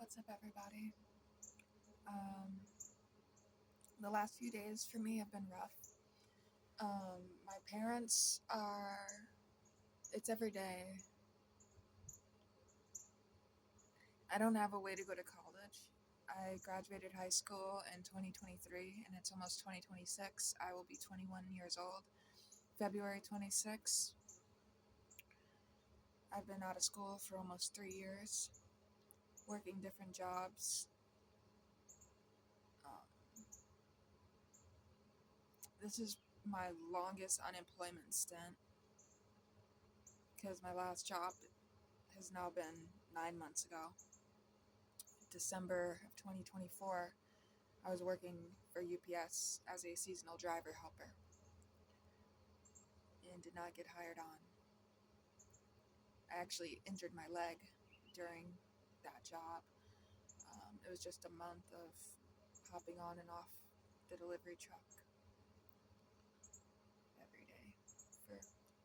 What's up, everybody? Um, the last few days for me have been rough. My parents are, it's every day. I don't have a way to go to college. I graduated high school in 2023, and it's almost 2026. I will be 21 years old. February 26th. I've been out of school for almost 3 years, working different jobs. Um, this is my longest unemployment stint because my last job has now been 9 months ago. December of 2024, I was working for UPS as a seasonal driver helper and did not get hired on. I actually injured my leg during that job. It was just a month of hopping on and off the delivery truck every day for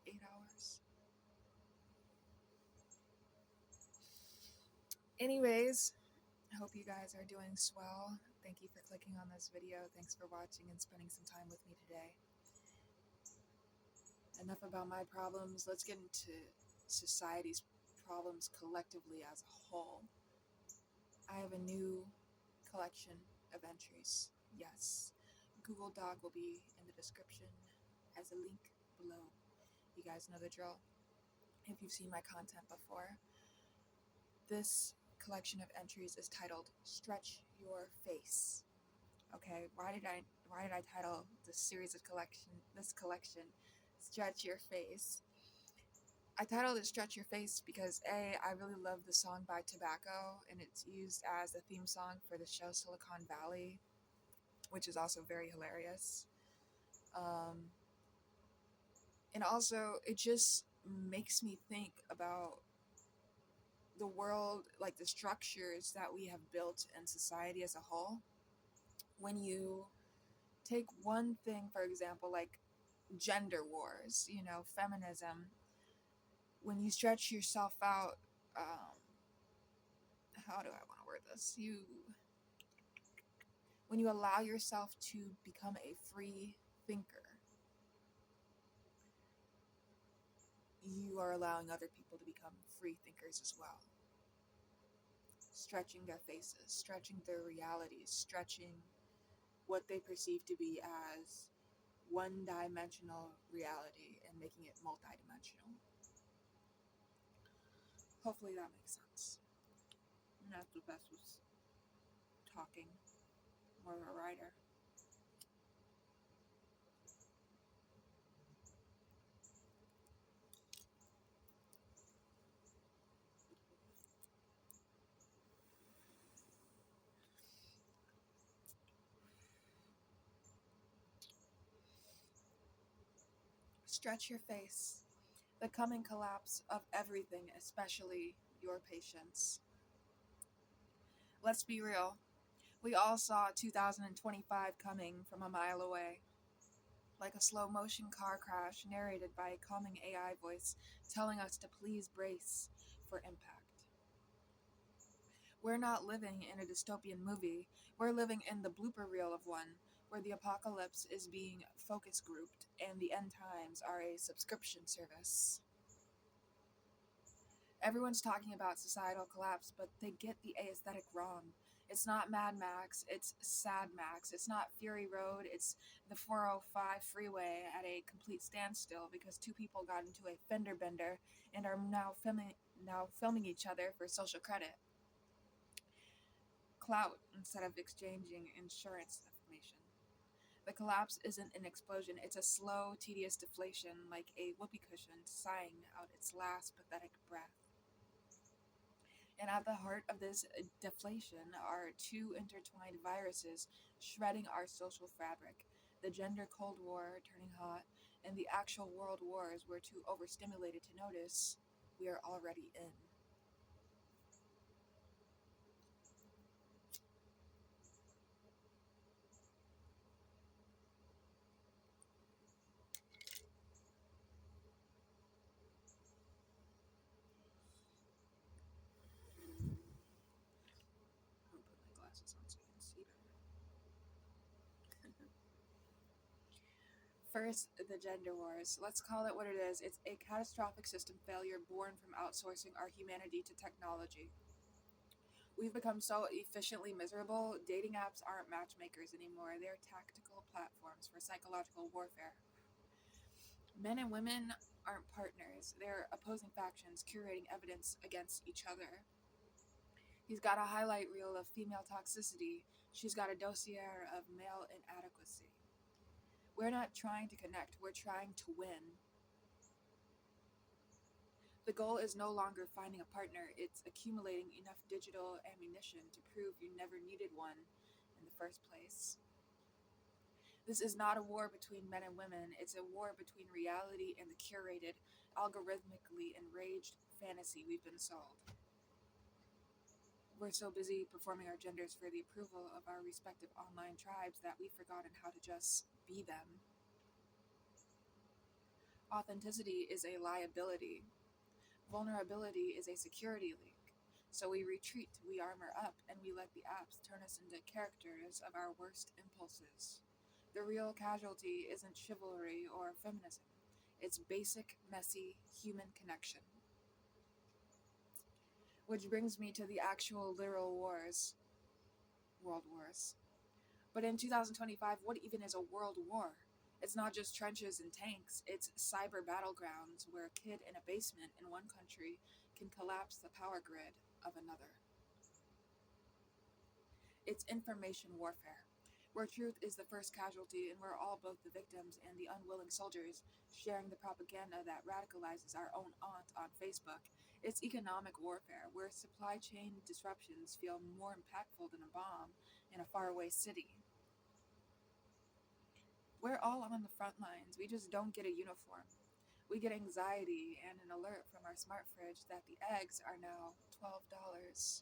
8 hours. Anyways, I hope you guys are doing swell. Thank you for clicking on this video. Thanks for watching and spending some time with me today. Enough about my problems. Let's get into society's problems collectively as a whole. I have a new collection of entries. Yes, Google Doc will be in the description as a link below. You guys know the drill. If you've seen my content before, this collection of entries is titled Stretch Your Face. Okay, why did I title this collection Stretch Your Face? I titled it Stretch Your Face because I really love the song by Tobacco, and it's used as a theme song for the show Silicon Valley, which is also very hilarious. And also, it just makes me think about the world, like the structures that we have built in society as a whole. When you take one thing, for example, like gender wars, feminism, when you stretch yourself out, how do I want to word this? When you allow yourself to become a free thinker, you are allowing other people to become free thinkers as well. Stretching their faces, stretching their realities, stretching what they perceive to be as one-dimensional reality and making it multidimensional. Hopefully that makes sense. I'm not the best with talking, more of a writer. Stretch your face. The coming collapse of everything, especially your patience. Let's be real. We all saw 2025 coming from a mile away. Like a slow motion car crash narrated by a calming AI voice telling us to please brace for impact. We're not living in a dystopian movie, we're living in the blooper reel of one, where the apocalypse is being focus grouped and the end times are a subscription service. Everyone's talking about societal collapse, but they get the aesthetic wrong. It's not Mad Max, it's Sad Max. It's not Fury Road, it's the 405 freeway at a complete standstill because two people got into a fender bender and are now filming each other for social credit. Clout instead of exchanging insurance information. The collapse isn't an explosion, it's a slow, tedious deflation, like a whoopee cushion sighing out its last pathetic breath. And at the heart of this deflation are two intertwined viruses shredding our social fabric: the gender Cold War turning hot, and the actual world wars we're too overstimulated to notice we are already in. First, the gender wars. Let's call it what it is. It's a catastrophic system failure born from outsourcing our humanity to technology. We've become so efficiently miserable, dating apps aren't matchmakers anymore. They're tactical platforms for psychological warfare. Men and women aren't partners. They're opposing factions curating evidence against each other. He's got a highlight reel of female toxicity. She's got a dossier of male inadequacy. We're not trying to connect, we're trying to win. The goal is no longer finding a partner, it's accumulating enough digital ammunition to prove you never needed one in the first place. This is not a war between men and women, it's a war between reality and the curated, algorithmically enraged fantasy we've been sold. We're so busy performing our genders for the approval of our respective online tribes that we've forgotten how to just be them. Authenticity is a liability. Vulnerability is a security leak. So we retreat, we armor up, and we let the apps turn us into characters of our worst impulses. The real casualty isn't chivalry or feminism. It's basic, messy, human connection. Which brings me to the actual literal wars. World wars. But in 2025, what even is a world war? It's not just trenches and tanks, it's cyber battlegrounds where a kid in a basement in one country can collapse the power grid of another. It's information warfare, where truth is the first casualty and we're all both the victims and the unwilling soldiers sharing the propaganda that radicalizes our own aunt on Facebook. It's economic warfare, where supply chain disruptions feel more impactful than a bomb in a faraway city. We're all on the front lines. We just don't get a uniform. We get anxiety and an alert from our smart fridge that the eggs are now $12.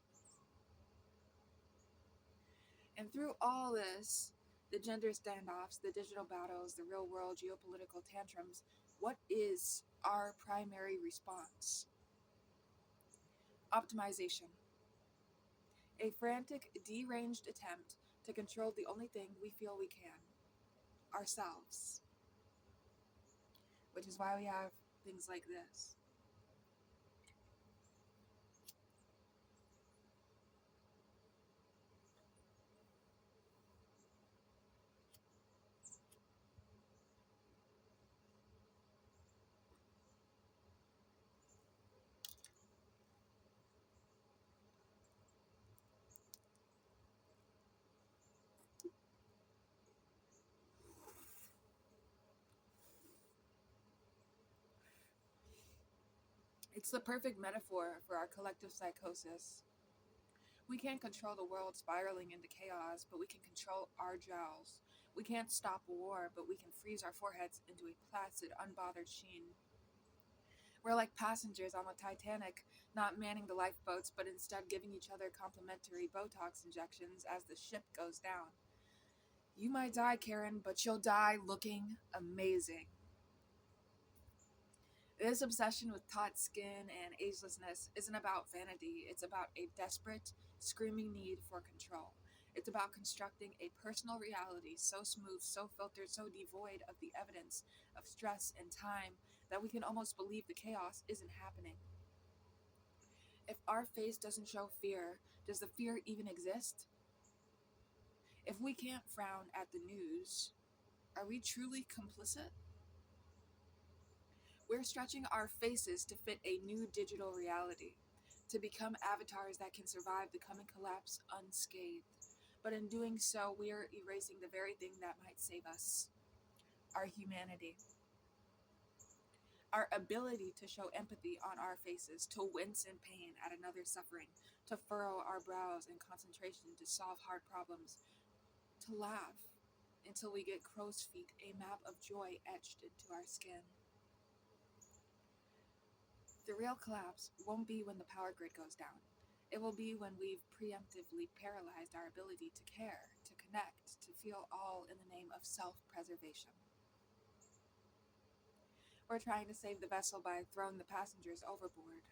And through all this, the gender standoffs, the digital battles, the real world geopolitical tantrums, what is our primary response? Optimization. A frantic, deranged attempt to control the only thing we feel we can ourselves. Which is why we have things like this. It's the perfect metaphor for our collective psychosis. We can't control the world spiraling into chaos, but we can control our jowls. We can't stop war, but we can freeze our foreheads into a placid, unbothered sheen. We're like passengers on the Titanic, not manning the lifeboats, but instead giving each other complimentary Botox injections as the ship goes down. You might die, Karen, but you'll die looking amazing. This obsession with taut skin and agelessness isn't about vanity, it's about a desperate, screaming need for control. It's about constructing a personal reality so smooth, so filtered, so devoid of the evidence of stress and time that we can almost believe the chaos isn't happening. If our face doesn't show fear, does the fear even exist? If we can't frown at the news, are we truly complicit? We're stretching our faces to fit a new digital reality, to become avatars that can survive the coming collapse unscathed. But in doing so, we are erasing the very thing that might save us: our humanity. Our ability to show empathy on our faces, to wince in pain at another's suffering, to furrow our brows in concentration to solve hard problems, to laugh until we get crow's feet, a map of joy etched into our skin. The real collapse won't be when the power grid goes down. It will be when we've preemptively paralyzed our ability to care, to connect, to feel, all in the name of self-preservation. We're trying to save the vessel by throwing the passengers overboard.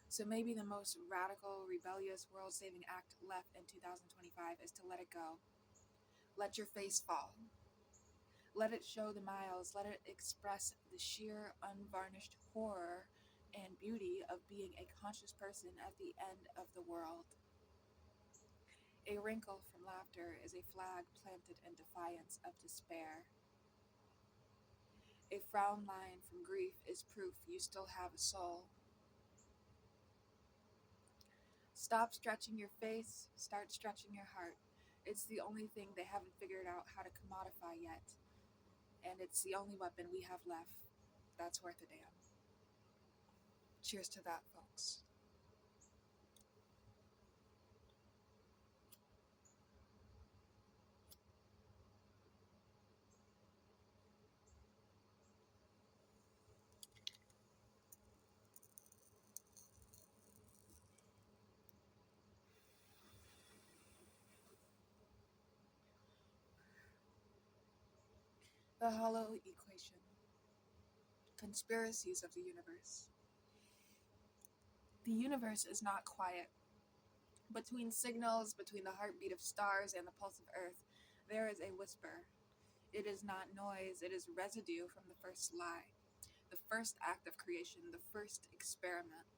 So maybe the most radical, rebellious, world-saving act left in 2025 is to let it go. Let your face fall. Let it show the miles, let it express the sheer, unvarnished horror and beauty of being a conscious person at the end of the world. A wrinkle from laughter is a flag planted in defiance of despair. A frown line from grief is proof you still have a soul. Stop stretching your face, start stretching your heart. It's the only thing they haven't figured out how to commodify yet, and it's the only weapon we have left that's worth a damn. Cheers to that, folks. The Hollow Equation. Conspiracies of the Universe. The universe is not quiet. Between signals, between the heartbeat of stars and the pulse of Earth, there is a whisper. It is not noise, it is residue from the first lie, the first act of creation, the first experiment.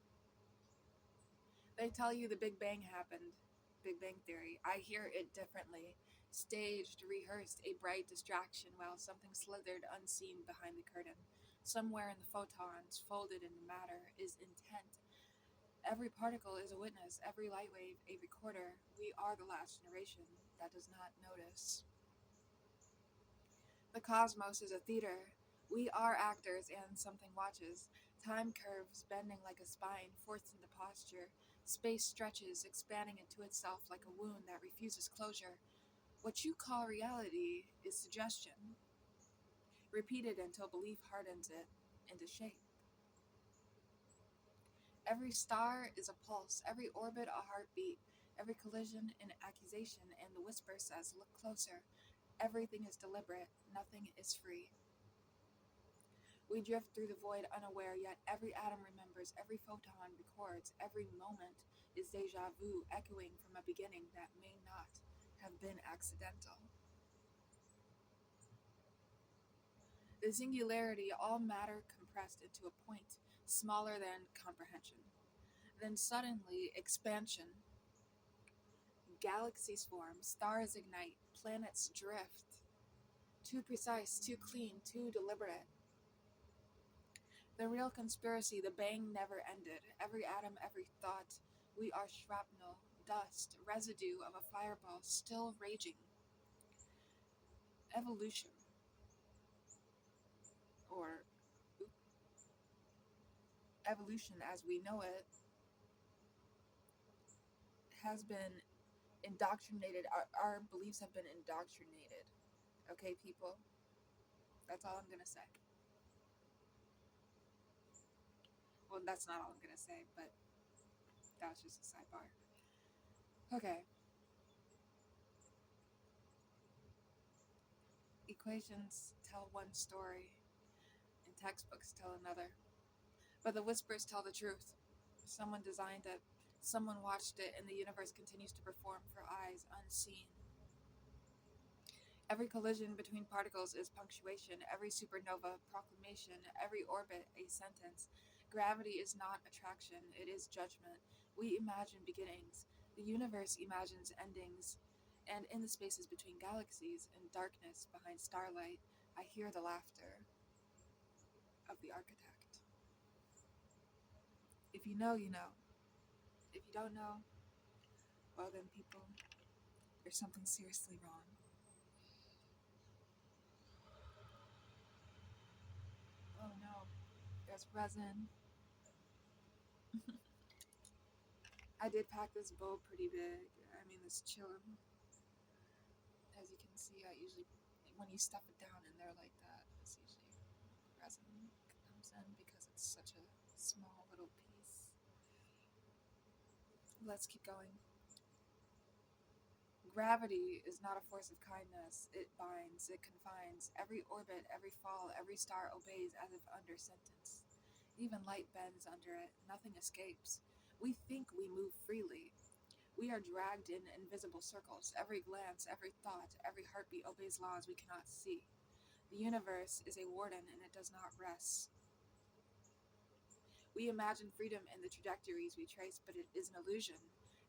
They tell you the Big Bang happened, Big Bang Theory. I hear it differently. Staged, rehearsed, a bright distraction while something slithered unseen behind the curtain. Somewhere in the photons, folded into matter, is intent. Every particle is a witness, every light wave a recorder. We are the last generation that does not notice. The cosmos is a theater. We are actors and something watches. Time curves, bending like a spine, forced into posture. Space stretches, expanding into itself like a wound that refuses closure. What you call reality is suggestion, repeated until belief hardens it into shape. Every star is a pulse, every orbit a heartbeat, every collision an accusation, and the whisper says, look closer. Everything is deliberate, nothing is free. We drift through the void unaware, yet every atom remembers, every photon records, every moment is deja vu, echoing from a beginning that may not have been accidental. The singularity, all matter compressed into a point smaller than comprehension. Then suddenly, expansion. Galaxies form, stars ignite, planets drift. Too precise, too clean, too deliberate. The real conspiracy, the bang never ended. Every atom, every thought. We are shrapnel, dust, residue of a fireball still raging. Evolution, or evolution as we know it, has been indoctrinated. Our beliefs have been indoctrinated. Okay, people? That's all I'm going to say. Well, that's not all I'm going to say, but that's just a sidebar. Okay. Equations tell one story, and textbooks tell another. But the whispers tell the truth. Someone designed it, someone watched it, and the universe continues to perform for eyes unseen. Every collision between particles is punctuation, every supernova proclamation, every orbit a sentence. Gravity is not attraction, it is judgment. We imagine beginnings, the universe imagines endings, and in the spaces between galaxies, in darkness behind starlight, I hear the laughter of the architect. If you know, you know. If you don't know, well then, people, there's something seriously wrong. Oh no, there's resin. I did pack this bowl pretty big. I mean, this chillum. As you can see, I usually, when you stuff it down in there like that, it's usually resin comes in because it's such a small little piece. Let's keep going. Gravity is not a force of kindness. It binds, it confines. Every orbit, every fall, every star obeys as if under sentence. Even light bends under it. Nothing escapes. We think we move freely. We are dragged in invisible circles. Every glance, every thought, every heartbeat obeys laws we cannot see. The universe is a warden and it does not rest. We imagine freedom in the trajectories we trace, but it is an illusion.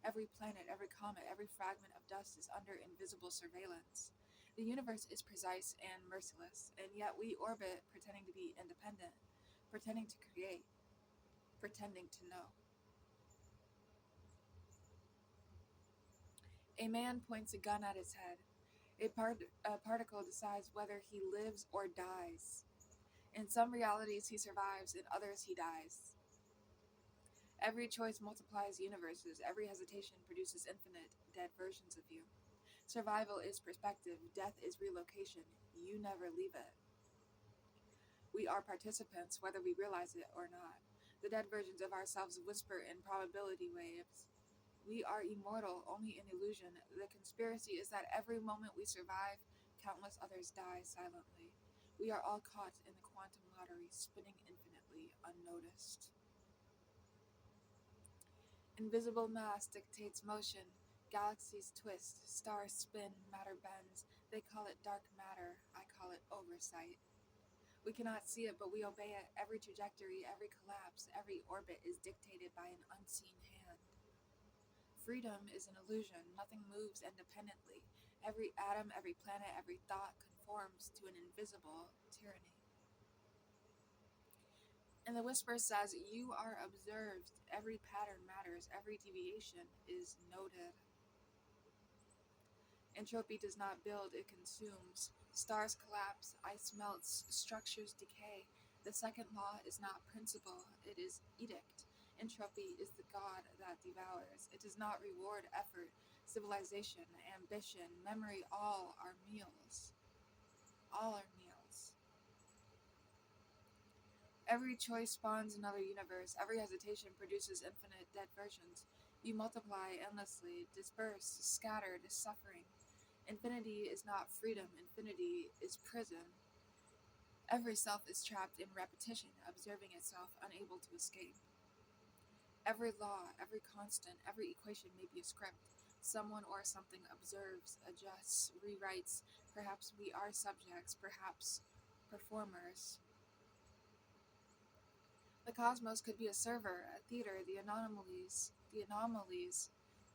Every planet, every comet, every fragment of dust is under invisible surveillance. The universe is precise and merciless, and yet we orbit pretending to be independent, pretending to create, pretending to know. A man points a gun at his head. A particle decides whether he lives or dies. In some realities, he survives, in others, he dies. Every choice multiplies universes, every hesitation produces infinite, dead versions of you. Survival is perspective, death is relocation. You never leave it. We are participants, whether we realize it or not. The dead versions of ourselves whisper in probability waves. We are immortal, only in illusion. The conspiracy is that every moment we survive, countless others die silently. We are all caught in the quantum lottery, spinning infinitely unnoticed. Invisible mass dictates motion. Galaxies twist, stars spin, matter bends. They call it dark matter. I call it oversight. We cannot see it, but we obey it. Every trajectory, every collapse, every orbit is dictated by an unseen hand. Freedom is an illusion. Nothing moves independently. Every atom, every planet, every thought conforms to an invisible tyranny. And the whisper says, you are observed. Every pattern matters. Every deviation is noted. Entropy does not build, it consumes. Stars collapse, ice melts, structures decay. The second law is not principle, it is edict. Entropy is the god that devours. It does not reward effort, civilization, ambition, memory, all are meals. All are meals. Every choice spawns another universe. Every hesitation produces infinite dead versions. You multiply endlessly, disperse, scattered, suffering. Infinity is not freedom, infinity is prison. Every self is trapped in repetition, observing itself, unable to escape. Every law, every constant, every equation may be a script. Someone or something observes, adjusts, rewrites. Perhaps we are subjects, perhaps performers. The cosmos could be a server, a theater, the anomalies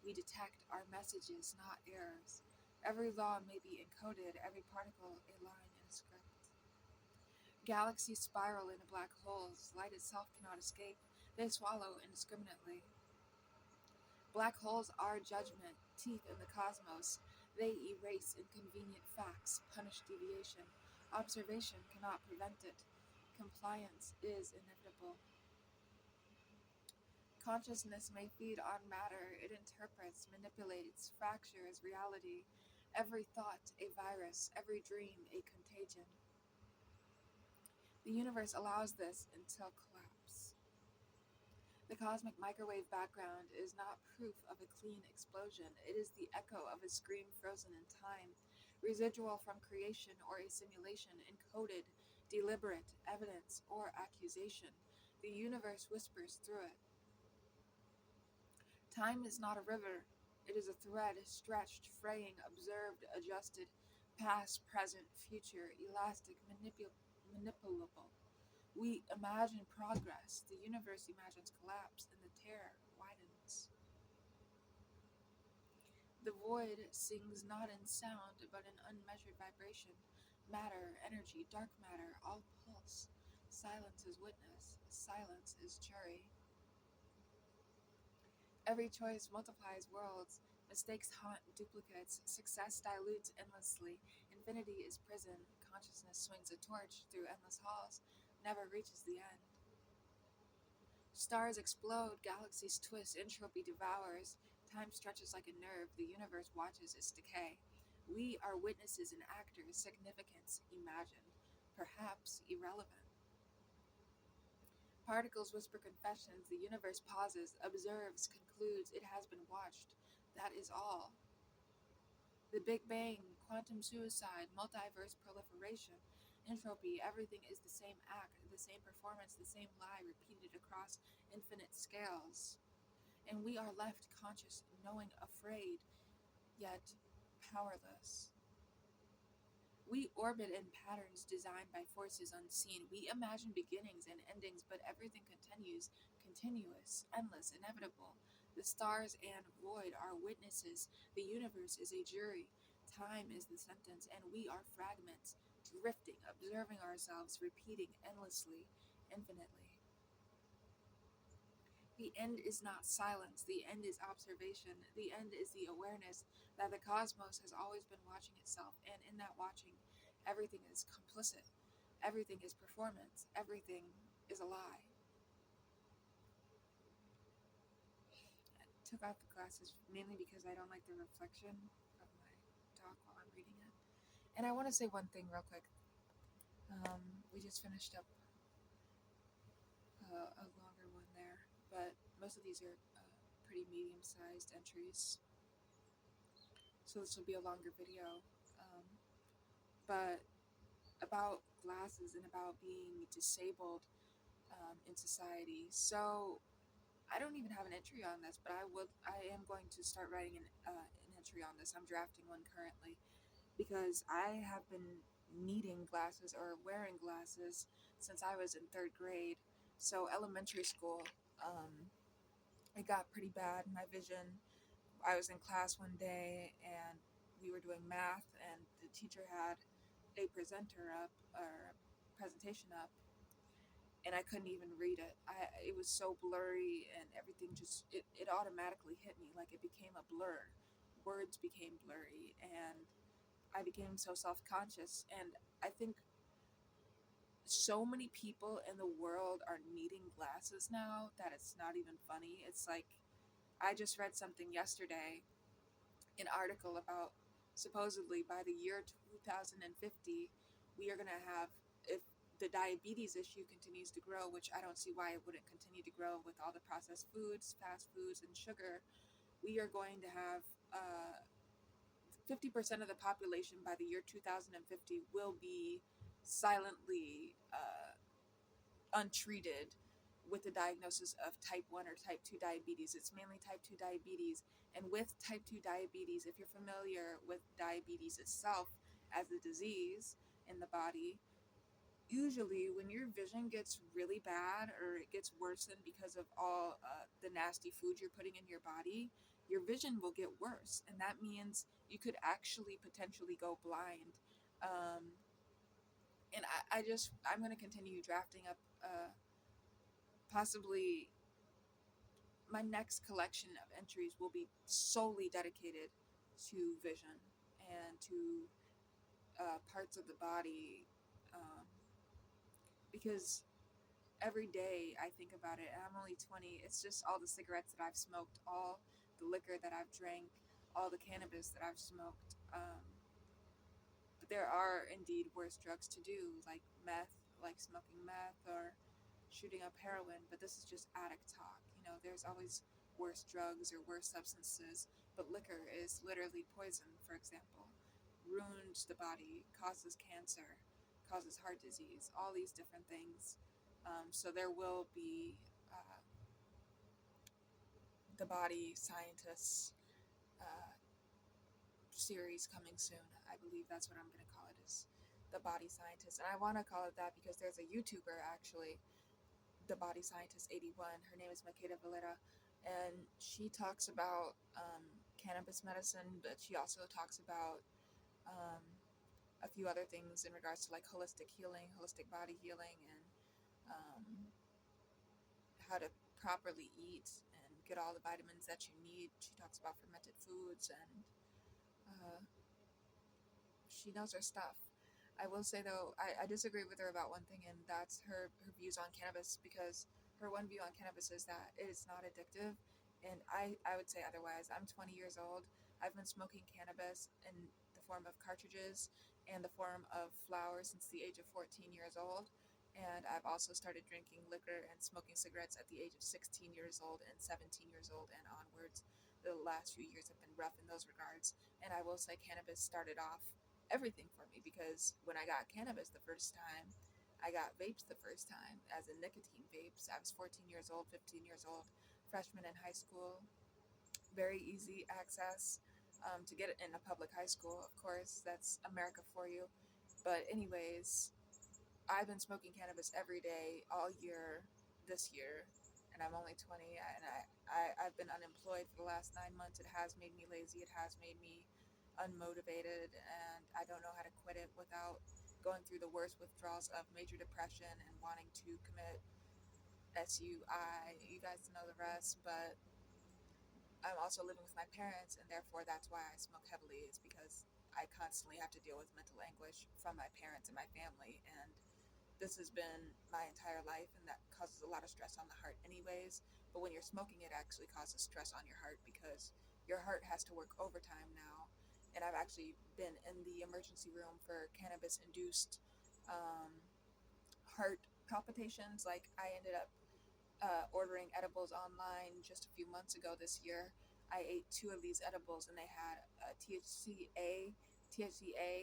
we detect are messages, not errors. Every law may be encoded, every particle a line in a script. Galaxies spiral into black holes, light itself cannot escape, they swallow indiscriminately. Black holes are judgment, teeth in the cosmos, they erase inconvenient facts, punish deviation. Observation cannot prevent it, compliance is inevitable. Consciousness may feed on matter, it interprets, manipulates, fractures reality. Every thought a virus, every dream a contagion. The universe allows this until collapse. The cosmic microwave background is not proof of a clean explosion, it is the echo of a scream frozen in time, residual from creation or a simulation, encoded, deliberate, evidence, or accusation. The universe whispers through it. Time is not a river, it is a thread stretched, fraying, observed, adjusted, past, present, future, elastic, manipulable. We imagine progress, the universe imagines collapse, and the terror widens. The void sings not in sound, but in unmeasured vibration. Matter, energy, dark matter, all pulse. Silence is witness, silence is jury. Every choice multiplies worlds. Mistakes haunt duplicates. Success dilutes endlessly. Infinity is prison. Consciousness swings a torch through endless halls, never reaches the end. Stars explode, galaxies twist, entropy devours. Time stretches like a nerve, the universe watches its decay. We are witnesses and actors, significance imagined, perhaps irrelevant. Particles whisper confessions, the universe pauses, observes, concludes, it has been watched. That is all. The Big Bang, quantum suicide, multiverse proliferation, entropy, everything is the same act, the same performance, the same lie repeated across infinite scales. And we are left conscious, knowing, afraid, yet powerless. We orbit in patterns designed by forces unseen. We imagine beginnings and endings, but everything continues, continuous, endless, inevitable. The stars and void are witnesses. The universe is a jury. Time is the sentence, and we are fragments, drifting, observing ourselves, repeating endlessly, infinitely. The end is not silence, the end is observation, the end is the awareness that the cosmos has always been watching itself, and in that watching, everything is complicit, everything is performance, everything is a lie. I took off the glasses mainly because I don't like the reflection of my talk while I'm reading it. And I want to say one thing real quick. We just finished up a longer one there, but most of these are pretty medium-sized entries, so this will be a longer video. Um, but about glasses and about being disabled in society. So I don't even have an entry on this, but I am going to start writing an entry on this. I'm drafting one currently because I have been needing glasses or wearing glasses since I was in third grade. So elementary school, it got pretty bad. My vision. I was in class one day and we were doing math, and the teacher had a presenter up or a presentation up, and I couldn't even read it. It was so blurry, and everything just it automatically hit me like it became a blur. Words became blurry, and I became so self-conscious. And I think so many people in the world are needing glasses now that it's not even funny. It's like I just read something yesterday, an article about supposedly by the year 2050 we are going to have, if the diabetes issue continues to grow, which I don't see why it wouldn't continue to grow with all the processed foods, fast foods, and sugar, we are going to have 50% of the population by the year 2050 will be silently untreated with the diagnosis of type 1 or type 2 diabetes. It's mainly type 2 diabetes. And with type 2 diabetes, if you're familiar with diabetes itself as a disease in the body, usually when your vision gets really bad or it gets worsened because of all the nasty food you're putting in your body, your vision will get worse. And that means you could actually potentially go blind. Um, and I'm going to continue drafting up possibly my next collection of entries will be solely dedicated to vision and to parts of the body, um, because every day I think about it, and I'm only 20. It's just all the cigarettes that I've smoked, all the liquor that I've drank, all the cannabis that I've smoked. But there are indeed worse drugs to do, like meth, like smoking meth or shooting up heroin. But this is just addict talk. You know, there's always worse drugs or worse substances. But liquor is literally poison, for example. Ruins the body, causes cancer, causes heart disease, all these different things. So there will be the body scientists uh, series coming soon. I believe that's what I'm going to call it, is the body scientist. And I want to call it that because there's a YouTuber actually, the body scientist 81. Her name is Makeda Valera, and she talks about cannabis medicine, but she also talks about um, a few other things in regards to like holistic healing, holistic body healing, and um, how to properly eat and get all the vitamins that you need. She talks about fermented foods, and uh, she knows her stuff. I will say though, I disagree with her about one thing, and that's her views on cannabis, because her one view on cannabis is that it is not addictive, and I would say otherwise. I'm 20 years old. I've been smoking cannabis in the form of cartridges and the form of flower since the age of 14 years old, and I've also started drinking liquor and smoking cigarettes at the age of 16 years old and 17 years old and onwards. The last few years have been rough in those regards, and I will say cannabis started off everything for me, because when I got cannabis the first time, I got vapes the first time, as in nicotine vapes. I was 14 years old, 15 years old, freshman in high school. Very easy access to get it in a public high school, of course. That's America for you. But anyways, I've been smoking cannabis every day all year this year, and I'm only 20, and I've been unemployed for the last 9 months. It has made me lazy. It has made me unmotivated, and I don't know how to quit it without going through the worst withdrawals of major depression and wanting to commit SUI. You guys know the rest, but I'm also living with my parents, and therefore that's why I smoke heavily, is because I constantly have to deal with mental anguish from my parents and my family, and this has been my entire life, and that causes a lot of stress on the heart anyways. But when you're smoking, it actually causes stress on your heart because your heart has to work overtime now. And I've actually been in the emergency room for cannabis induced um, heart palpitations. Like, I ended up ordering edibles online just a few months ago this year. I ate two of these edibles, and they had THCA,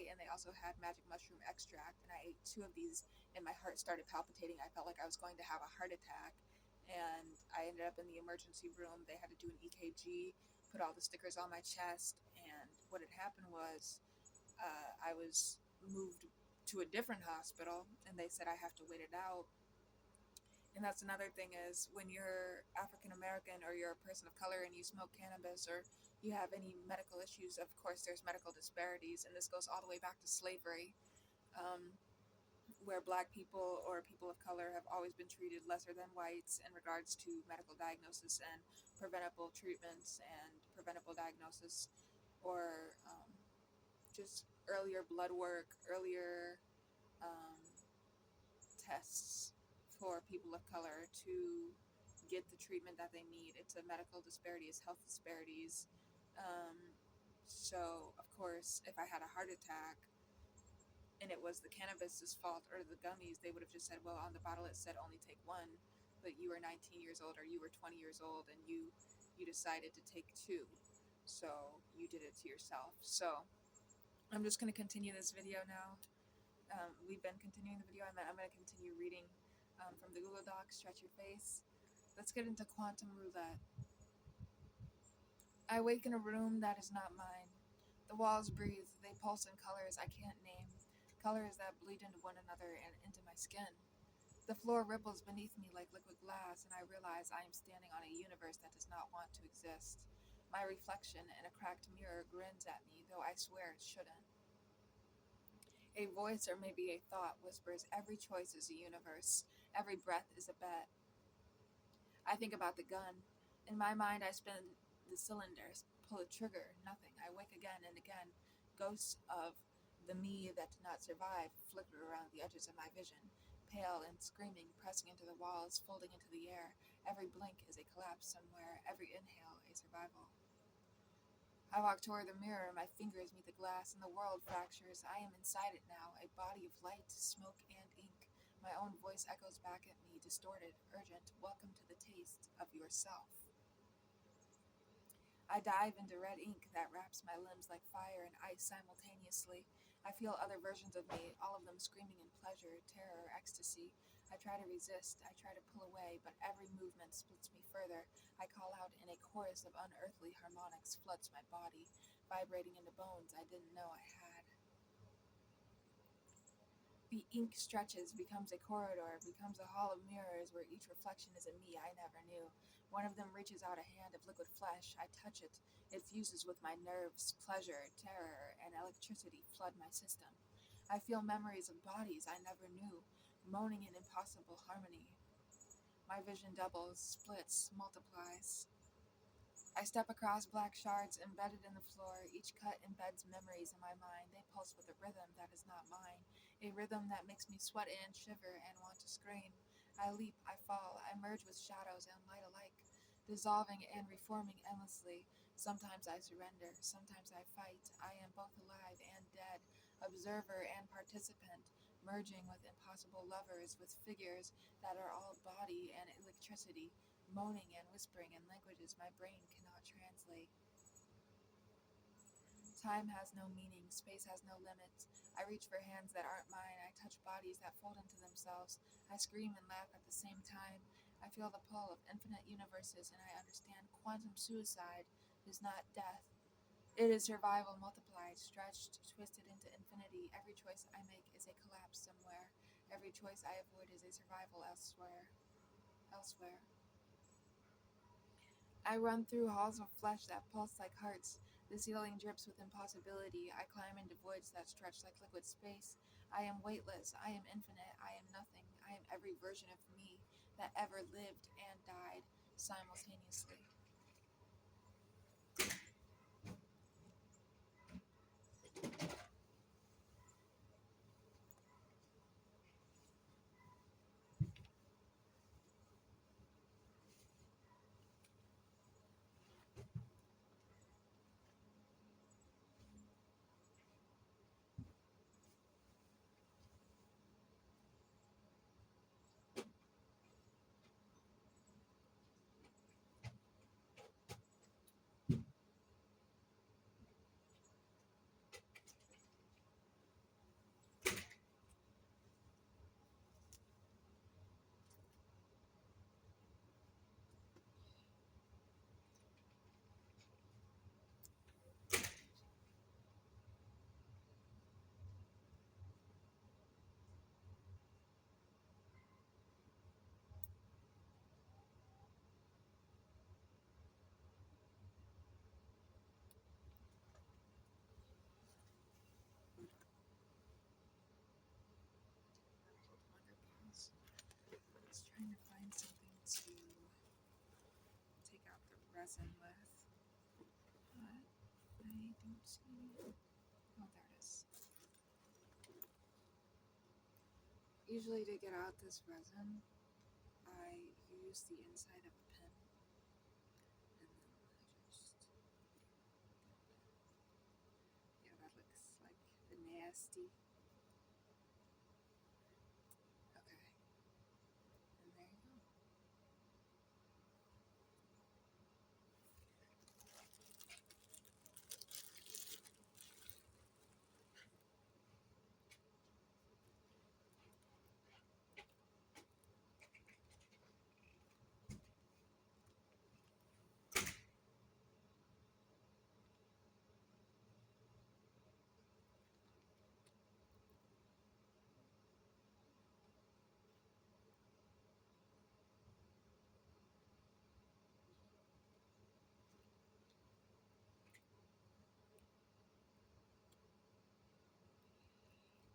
and they also had magic mushroom extract. And I ate two of these, and my heart started palpitating. I felt like I was going to have a heart attack, and I ended up in the emergency room. They had to do an EKG, put all the stickers on my chest, and what had happened was I was moved to a different hospital, and they said I have to wait it out. And that's another thing, is when you're African American or you're a person of color and you smoke cannabis or you have any medical issues, of course there's medical disparities, and this goes all the way back to slavery, um, where black people or people of color have always been treated lesser than whites in regards to medical diagnosis and preventable treatments and preventable diagnosis, or just earlier blood work, earlier um, tests for people of color to get the treatment that they need. It's a medical disparity, it's health disparities. So, of course, if I had a heart attack and it was the cannabis's fault or the gummies, they would have just said, well, on the bottle it said only take one, but you were 19 years old or you were 20 years old and you decided to take two. So you did it to yourself. So I'm just going to continue this video now. We've been continuing the video. I'm going to continue reading from the Google Docs. Stretch your face. Let's get into quantum roulette. I wake in a room that is not mine. The walls breathe. They pulse in colors I can't name. Colors that bleed into one another and into my skin. The floor ripples beneath me like liquid glass, and I realize I am standing on a universe that does not want to exist. My reflection in a cracked mirror grins at me, though I swear it shouldn't. A voice, or maybe a thought, whispers, every choice is a universe. Every breath is a bet. I think about the gun. In my mind, I spin the cylinders, pull a trigger, nothing. I wake again and again. Ghosts of the me that did not survive flicker around the edges of my vision, pale and screaming, pressing into the walls, folding into the air. Every blink is a collapse somewhere, every inhale a survival. I walk toward the mirror, my fingers meet the glass, and the world fractures. I am inside it now, a body of light, smoke, and ink. My own voice echoes back at me, distorted, urgent. Welcome to the taste of yourself. I dive into red ink that wraps my limbs like fire and ice simultaneously. I feel other versions of me, all of them screaming in pleasure, terror, ecstasy. I try to resist, I try to pull away, but every movement splits me further. I call out in a chorus of unearthly harmonics, floods my body, vibrating into bones I didn't know I had. The ink stretches, becomes a corridor, becomes a hall of mirrors where each reflection is a me I never knew. One of them reaches out a hand of liquid flesh. I touch it. It fuses with my nerves. Pleasure, terror, and electricity flood my system. I feel memories of bodies I never knew, moaning in impossible harmony. My vision doubles, splits, multiplies. I step across black shards embedded in the floor. Each cut embeds memories in my mind. They pulse with a rhythm that is not mine, a rhythm that makes me sweat and shiver and want to scream. I leap, I fall, I merge with shadows and light alike, dissolving and reforming endlessly. Sometimes I surrender, sometimes I fight. I am both alive and dead, observer and participant, merging with impossible lovers, with figures that are all body and electricity, moaning and whispering in languages my brain cannot translate. Time has no meaning, space has no limits. I reach for hands that aren't mine, I touch bodies that fold into themselves. I scream and laugh at the same time. I feel the pull of infinite universes, and I understand quantum suicide is not death, It is survival multiplied, stretched, twisted into infinity. Every choice I make is a collapse somewhere. Every choice I avoid is a survival elsewhere. Elsewhere. I run through halls of flesh that pulse like hearts. The ceiling drips with impossibility. I climb into voids that stretch like liquid space. I am weightless. I am infinite. I am nothing. I am every version of me that ever lived and died simultaneously. I was trying to find something to take out the resin with, but I don't see. Oh, there it is. Usually, to get out this resin, I use the inside of a pen, and then I just. Yeah, that looks like the nasty. Okay, and there you go.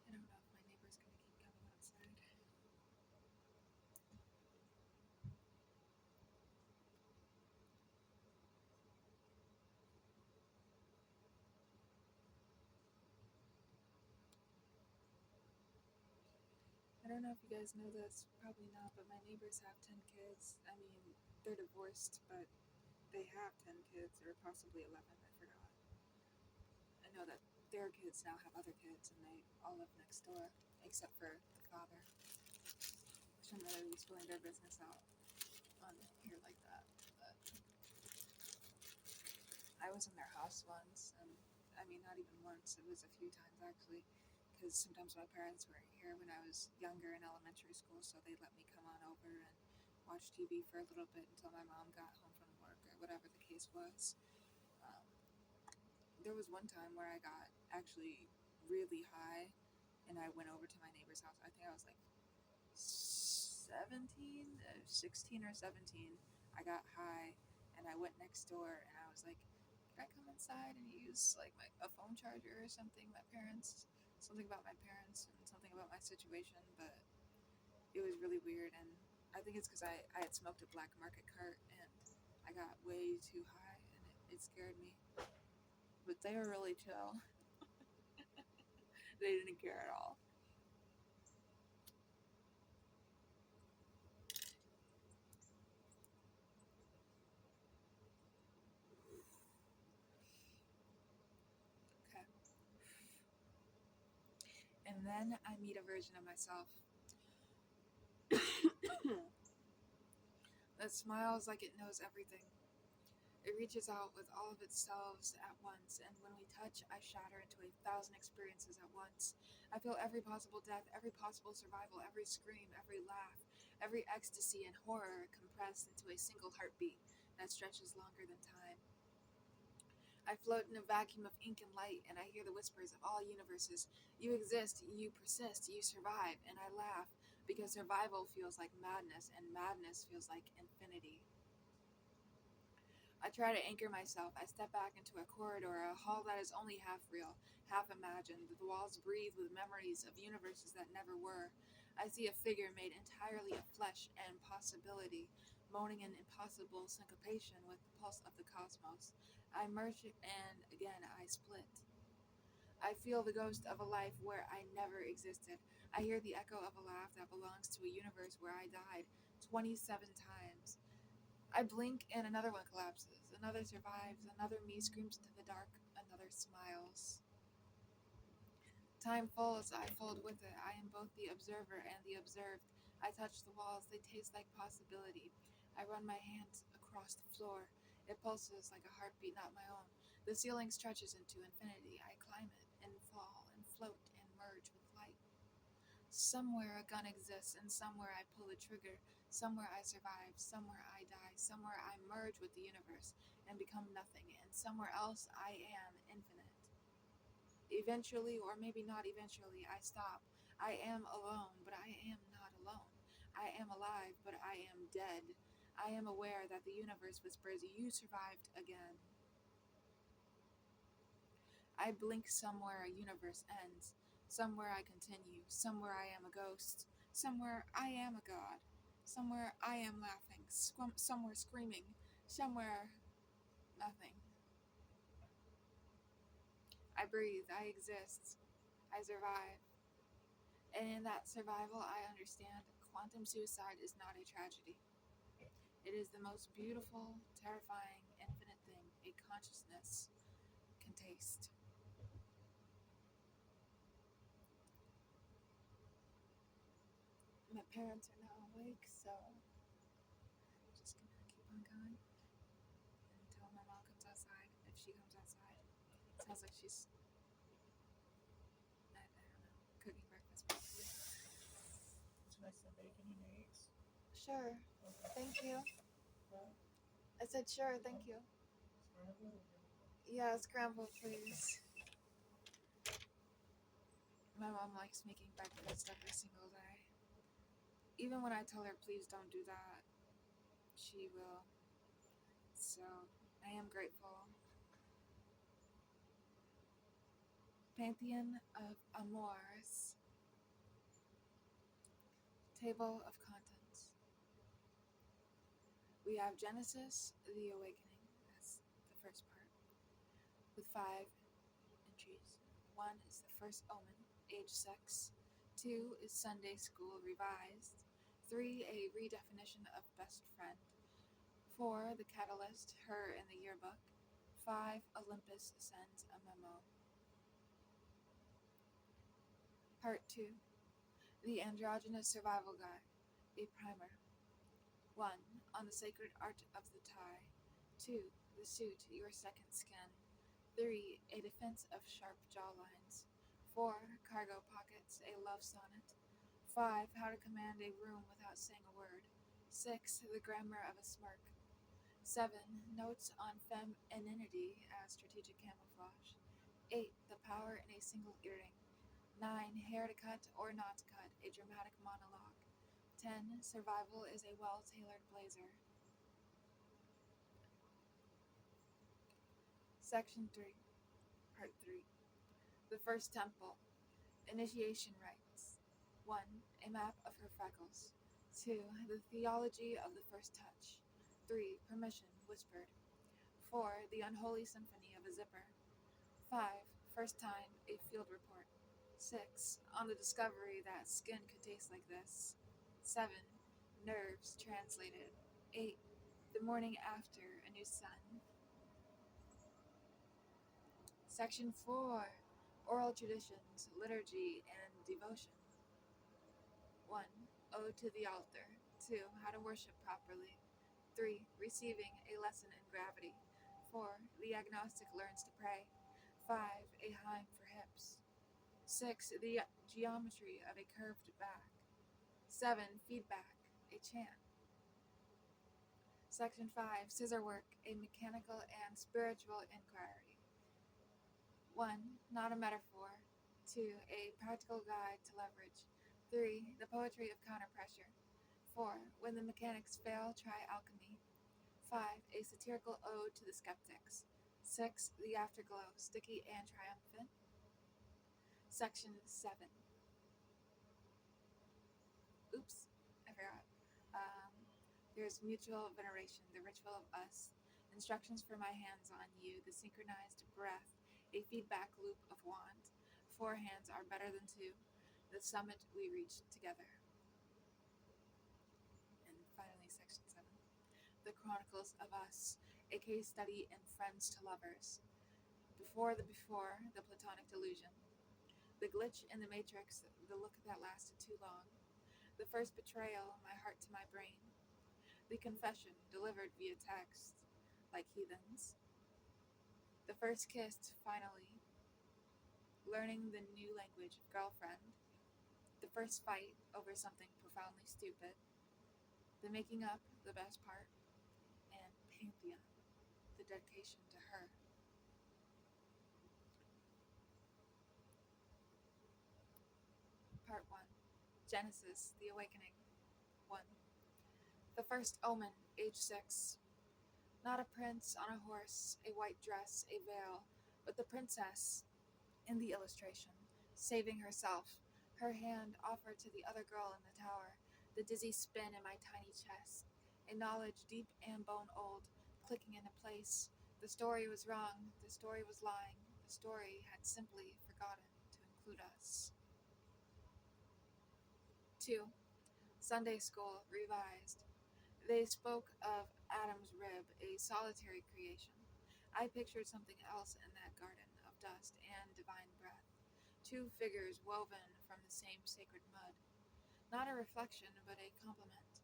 I don't know if my neighbor's gonna keep coming outside. I don't know if you guys know this, probably not, but my neighbors have 10 kids. I mean, they're divorced, but they have 10 kids, or possibly 11, I forgot. I know that their kids now have other kids, and they all live next door, except for the father. Shouldn't really be spilling their business out on here like that, but I was in their house once, and I mean, not even once, it was a few times actually, because sometimes my parents were here when I was younger in elementary school, so they let me come on over and watch TV for a little bit until my mom got home from work or whatever the case was. Um, there was one time where I got actually really high, and I went over to my neighbor's house. I think I was like 17, 16 or 17. I got high, and I went next door, and I was like, "Can I come inside and use like a phone charger or something?" Something about my parents, and something about my situation, but it was really weird, and I think it's because I had smoked a black market cart, and I got way too high, and it scared me. But they were really chill. They didn't care at all. Okay. And then I meet a version of myself that smiles like it knows everything. It reaches out with all of its selves at once, and when we touch, I shatter into 1,000 experiences at once. I feel every possible death, every possible survival, every scream, every laugh, every ecstasy and horror compressed into a single heartbeat that stretches longer than time. I float in a vacuum of ink and light, and I hear the whispers of all universes. You exist, you persist, you survive, and I laugh because survival feels like madness, and madness feels like infinity. I try to anchor myself. I step back into a corridor, a hall that is only half real, half imagined. The walls breathe with memories of universes that never were. I see a figure made entirely of flesh and possibility, moaning in impossible syncopation with the pulse of the cosmos. I merge and again I split. I feel the ghost of a life where I never existed. I hear the echo of a laugh that belongs to a universe where I died 27 times. I blink and another one collapses. Another survives. Another me screams into the dark. Another smiles. Time folds. I fold with it. I am both the observer and the observed. I touch the walls. They taste like possibility. I run my hands across the floor. It pulses like a heartbeat, not my own. The ceiling stretches into infinity. I climb it and fall and float and merge with light. Somewhere a gun exists, and somewhere I pull the trigger. Somewhere I survive, somewhere I die, somewhere I merge with the universe and become nothing, and somewhere else I am infinite. Eventually, or maybe not eventually, I stop. I am alone, but I am not alone. I am alive, but I am dead. I am aware that the universe whispers, "You survived again." I blink somewhere a universe ends. Somewhere I continue. Somewhere I am a ghost. Somewhere I am a god. Somewhere I am laughing. Somewhere screaming. Somewhere nothing. I breathe. I exist. I survive. And in that survival, I understand quantum suicide is not a tragedy. It is the most beautiful, terrifying, infinite thing a consciousness can taste. My parents are now awake, so just gonna keep on going until my mom comes outside. If she comes outside, it sounds like she's, I don't know, cooking breakfast probably. It's nice and bacon and eggs. Sure, Okay. thank you. Well, I said sure, thank you. scrambled or Yeah, scrambled, please. My mom likes making breakfast every single day. Even when I tell her, please don't do that, she will. So, I am grateful. Pantheon of Amours. Table of Contents. We have Genesis, the Awakening. That's the first part, with 5 entries. 1 is the first omen, age, sex. 2 is Sunday School Revised. 3, a redefinition of best friend. 4, the catalyst, her in the yearbook. 5, Olympus sends a memo. Part 2, the androgynous survival guide, a primer. 1, on the sacred art of the tie. 2, the suit, your second skin. 3, a defense of sharp jawlines. 4, cargo pockets, a love sonnet. 5, how to command a room without saying a word. 6, the grammar of a smirk. 7, notes on femininity as strategic camouflage. 8, the power in a single earring. 9, hair to cut or not to cut, a dramatic monologue. 10, survival is a well-tailored blazer. Section 3, Part 3. The First Temple. Initiation Rites. 1, a map of her freckles. 2, the theology of the first touch. 3, permission, whispered. 4, the unholy symphony of a zipper. 5, first time, a field report. 6, on the discovery that skin could taste like this. 7, nerves translated. 8, the morning after a new sun. Section 4, oral traditions, liturgy, and devotion. 1, ode to the altar. 2, how to worship properly. 3, receiving a lesson in gravity. 4, the agnostic learns to pray. 5, a hymn for hips. 6, the geometry of a curved back. 7, feedback, a chant. Section 5, scissor work, a mechanical and spiritual inquiry. 1. Not a metaphor. 2. A practical guide to leverage. 3. The poetry of counterpressure. 4. When the mechanics fail, try alchemy. 5. A satirical ode to the skeptics. 6. The afterglow, sticky and triumphant. Section 7. Oops, I forgot. There's mutual veneration, the ritual of us. Instructions for my hands on you, the synchronized breath, a feedback loop of want. 4 hands are better than 2. The summit we reach together. And finally, section 7. The Chronicles of Us, a case study in Friends to Lovers. Before, the Platonic delusion. The glitch in the matrix, the look that lasted too long. The first betrayal, my heart to my brain. The confession, delivered via text, like heathens. The first kiss, finally. Learning the new language of girlfriend. The first fight over something profoundly stupid. The making up, the best part. And Pantheon, the dedication to her. Part 1. Genesis, the Awakening. 1. The first omen, age 6. Not a prince on a horse, a white dress, a veil, but the princess, in the illustration, saving herself, her hand offered to the other girl in the tower, the dizzy spin in my tiny chest, a knowledge deep and bone old, clicking into place. The story was wrong, the story was lying, the story had simply forgotten to include us. 2. Sunday School, revised. They spoke of Adam's rib, a solitary creation. I pictured something else in that garden of dust and divine breath. 2 figures woven from the same sacred mud. Not a reflection, but a complement.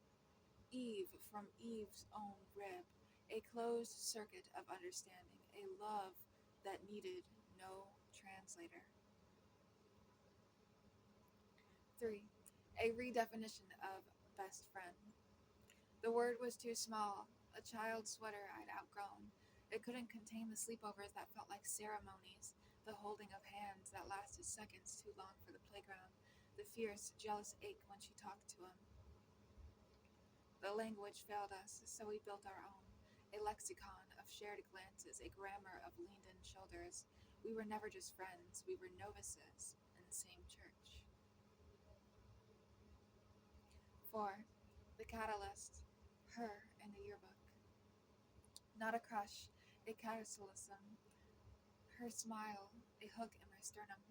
Eve from Eve's own rib, a closed circuit of understanding, a love that needed no translator. 3. A redefinition of best friend. The word was too small, a child's sweater I'd outgrown. It couldn't contain the sleepovers that felt like ceremonies, the holding of hands that lasted seconds too long for the playground, the fierce, jealous ache when she talked to him. The language failed us, so we built our own, a lexicon of shared glances, a grammar of leaned-in shoulders. We were never just friends, we were novices in the same church. 4. The catalyst, her in the yearbook. Not a crush, a cataclysm. Her smile, a hook in my sternum.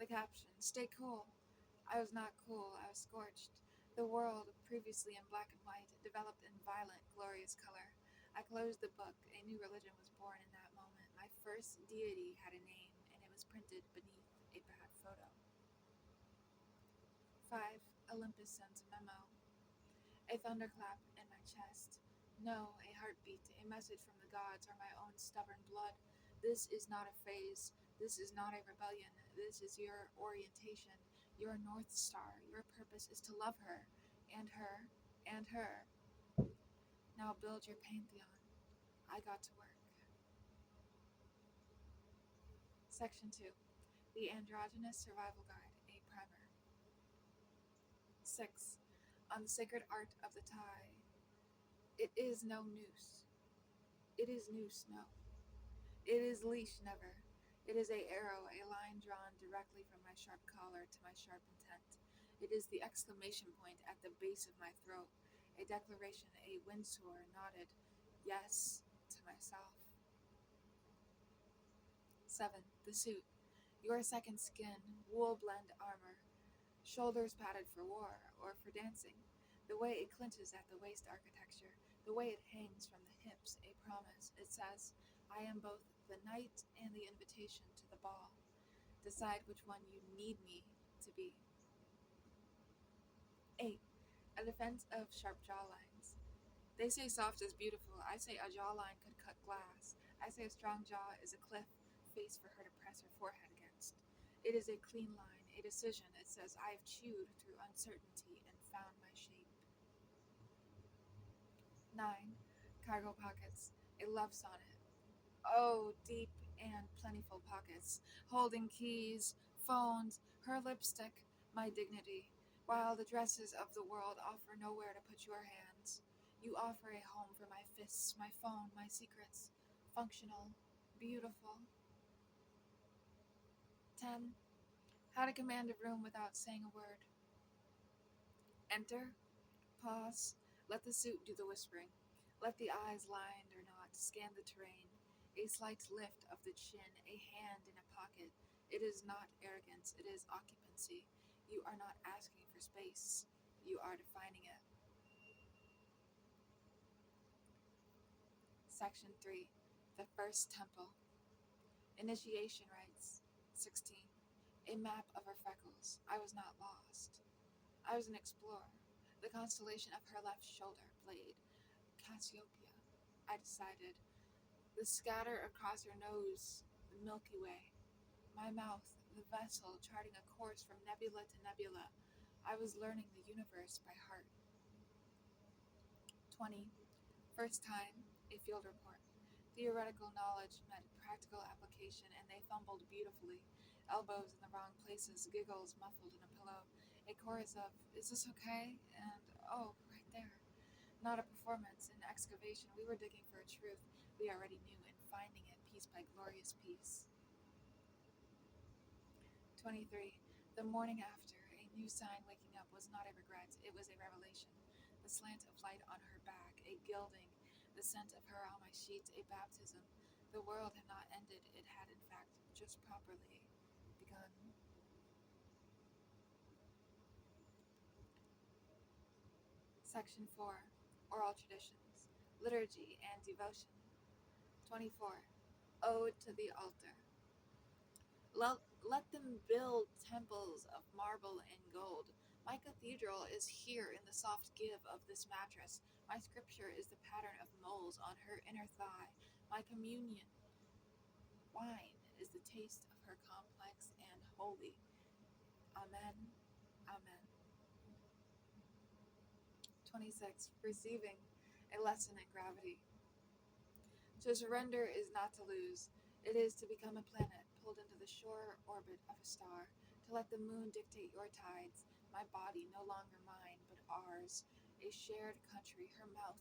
The caption, stay cool. I was not cool, I was scorched. The world, previously in black and white, developed in violent, glorious color. I closed the book. A new religion was born in that moment. My first deity had a name, and it was printed beneath a bad photo. 5. Olympus sends a memo. A thunderclap in my chest. No, a heartbeat, a message from the gods or my own stubborn blood. This is not a phase. This is not a rebellion. This is your orientation, your North Star. Your purpose is to love her, and her, and her. Now build your pantheon. I got to work. Section 2. The Androgynous Survival Guide, a primer. 6. On the sacred art of the tie. It is no noose. It is noose, no. It is leash, never. It is a arrow, a line drawn directly from my sharp collar to my sharp intent. It is the exclamation point at the base of my throat, a declaration, a windsor nodded yes to myself. 7. The suit. Your second skin, wool blend armor. Shoulders padded for war or for dancing. The way it clinches at the waist architecture. The way it hangs from the hips, a promise. It says, I am both the night and the invitation to the ball. Decide which one you need me to be. 8. A defense of sharp jawlines. They say soft is beautiful. I say a jawline could cut glass. I say a strong jaw is a cliff face for her to press her forehead against. It is a clean line, a decision. It says, I have chewed through uncertainty and found my shape. 9. Cargo pockets, a love sonnet. Oh, deep and plentiful pockets, holding keys, phones, her lipstick, my dignity, while the dresses of the world offer nowhere to put your hands. You offer a home for my fists, my phone, my secrets, functional, beautiful. 10. How to command a room without saying a word. Enter, pause, let the suit do the whispering. Let the eyes, lined or not, scan the terrain. A slight lift of the chin, a hand in a pocket. It is not arrogance, it is occupancy. You are not asking for space, you are defining it. Section 3. The First Temple. Initiation rites. 16. A map of her freckles. I was not lost. I was an explorer. The constellation of her left shoulder blade. Cassiopeia, I decided. The scatter across her nose, the Milky Way. My mouth, the vessel charting a course from nebula to nebula. I was learning the universe by heart. 20. First time, a field report. Theoretical knowledge met practical application, and they fumbled beautifully. Elbows in the wrong places, giggles muffled in a pillow. A chorus of, is this okay? And, oh, right there. Not a performance, an excavation. We were digging for a truth we already knew and finding it piece by glorious piece. 23. The morning after, a new sign waking up was not a regret, it was a revelation. The slant of light on her back, a gilding, the scent of her on my sheets, a baptism. The world had not ended, it had in fact just properly begun. Section 4. Oral traditions, liturgy and devotion. 24. Ode to the altar. Let them build temples of marble and gold. My cathedral is here in the soft give of this mattress. My scripture is the pattern of moles on her inner thigh. My communion wine is the taste of her complex and holy. Amen. Amen. 26. Receiving a lesson in gravity. To surrender is not to lose. It is to become a planet pulled into the sure orbit of a star, to let the moon dictate your tides, my body no longer mine, but ours, a shared country, her mouth,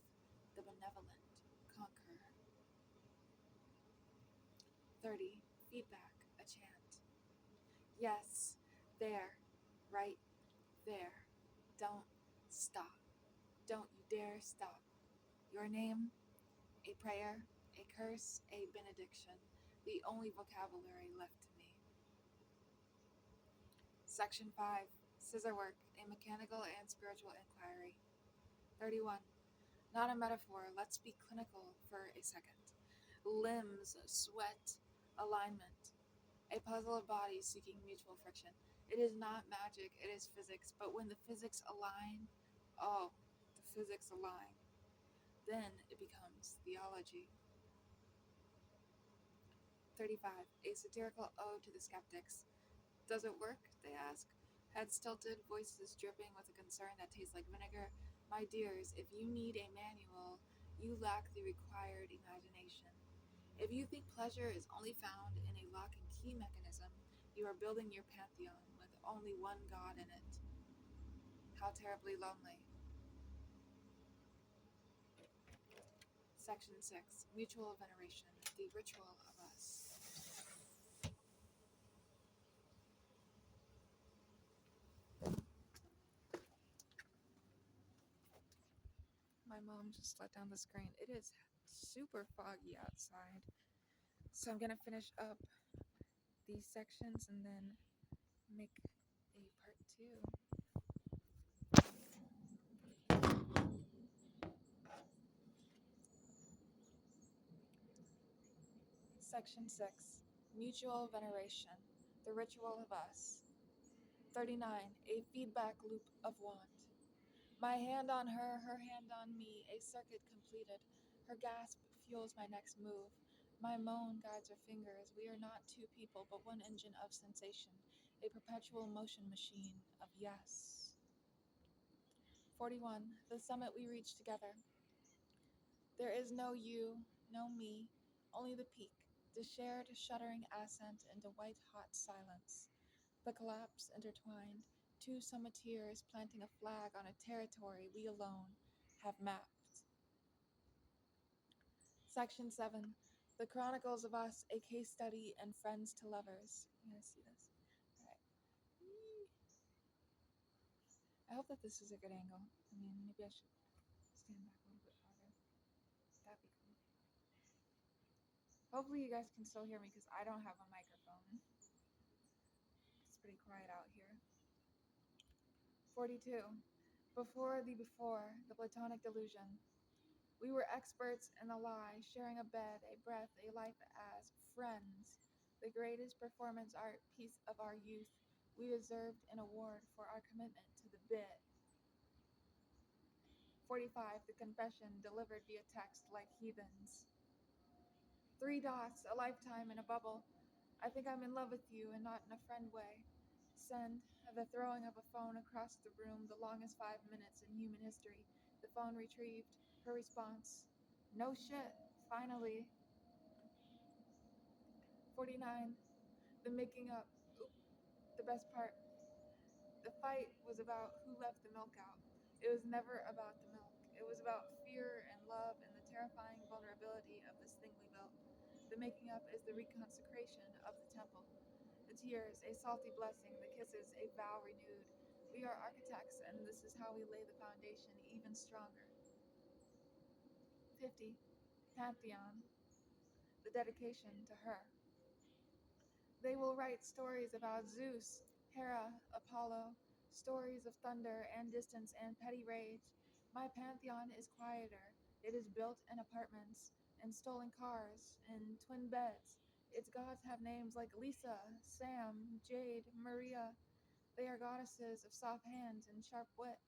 the benevolent conqueror. 30. Feedback, a chant. Yes, there, right there. Don't stop. Don't you dare stop. Your name, a prayer, a curse, a benediction, the only vocabulary left to me. Section 5. Scissor work, a mechanical and spiritual inquiry. 31. Not a metaphor, let's be clinical for a second. Limbs, sweat, alignment. A puzzle of bodies seeking mutual friction. It is not magic, it is physics, but when the physics align, oh, the physics align, then it becomes theology. 35. A satirical ode to the skeptics. Does it work? They ask. Heads tilted, voices dripping with a concern that tastes like vinegar. My dears, if you need a manual, you lack the required imagination. If you think pleasure is only found in a lock and key mechanism, you are building your pantheon with only one god in it. How terribly lonely. Section 6. Mutual veneration, the ritual of us. My mom just let down the screen. It is super foggy outside. So I'm gonna finish up these sections and then make a part 2. Section 6. Mutual veneration, the ritual of us. 39. A feedback loop of want. My hand on her, her hand on me, a circuit completed. Her gasp fuels my next move. My moan guides her fingers. We are not two people, but one engine of sensation, a perpetual motion machine of yes. 41. The summit we reach together. There is no you, no me, only the peak. The shared shuddering ascent into white-hot silence. The collapse intertwined, two summiteers planting a flag on a territory we alone have mapped. Section 7. The Chronicles of Us, a case study and friends to lovers. You gonna see this? Alright. I hope that this is a good angle. I mean, maybe I should stand back a little bit farther. That'd be cool. Hopefully you guys can still hear me because I don't have a microphone. It's pretty quiet out here. 42. Before, the Platonic delusion. We were experts in the lie, sharing a bed, a breath, a life as friends. The greatest performance art piece of our youth. We deserved an award for our commitment to the bit. 45. The confession delivered via text like heathens. 3 dots, a lifetime in a bubble. I think I'm in love with you and not in a friend way. Send. The throwing of a phone across the room, the longest 5 minutes in human history. The phone retrieved. Her response. No shit. Finally. 49. The making up. Oop, the best part. The fight was about who left the milk out. It was never about the milk. It was about fear and love and the terrifying vulnerability of this thing we built. The making up is the reconsecration of the temple. The tears, a salty blessing. The kisses, a vow renewed. We are architects, and this is how we lay the foundation even stronger. 50. Pantheon. The dedication to her. They will write stories about Zeus, Hera, Apollo, stories of thunder and distance and petty rage. My pantheon is quieter. It is built in apartments, in stolen cars, in twin beds. Its gods have names like Lisa, Sam, Jade, Maria. They are goddesses of soft hands and sharp wit.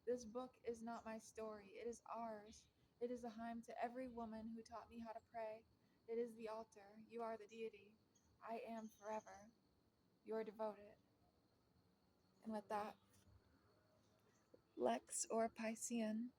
This book is not my story, it is ours. It is a hymn to every woman who taught me how to pray. It is the altar. You are the deity. I am forever. You're devoted. And with that, Lex or Piscean.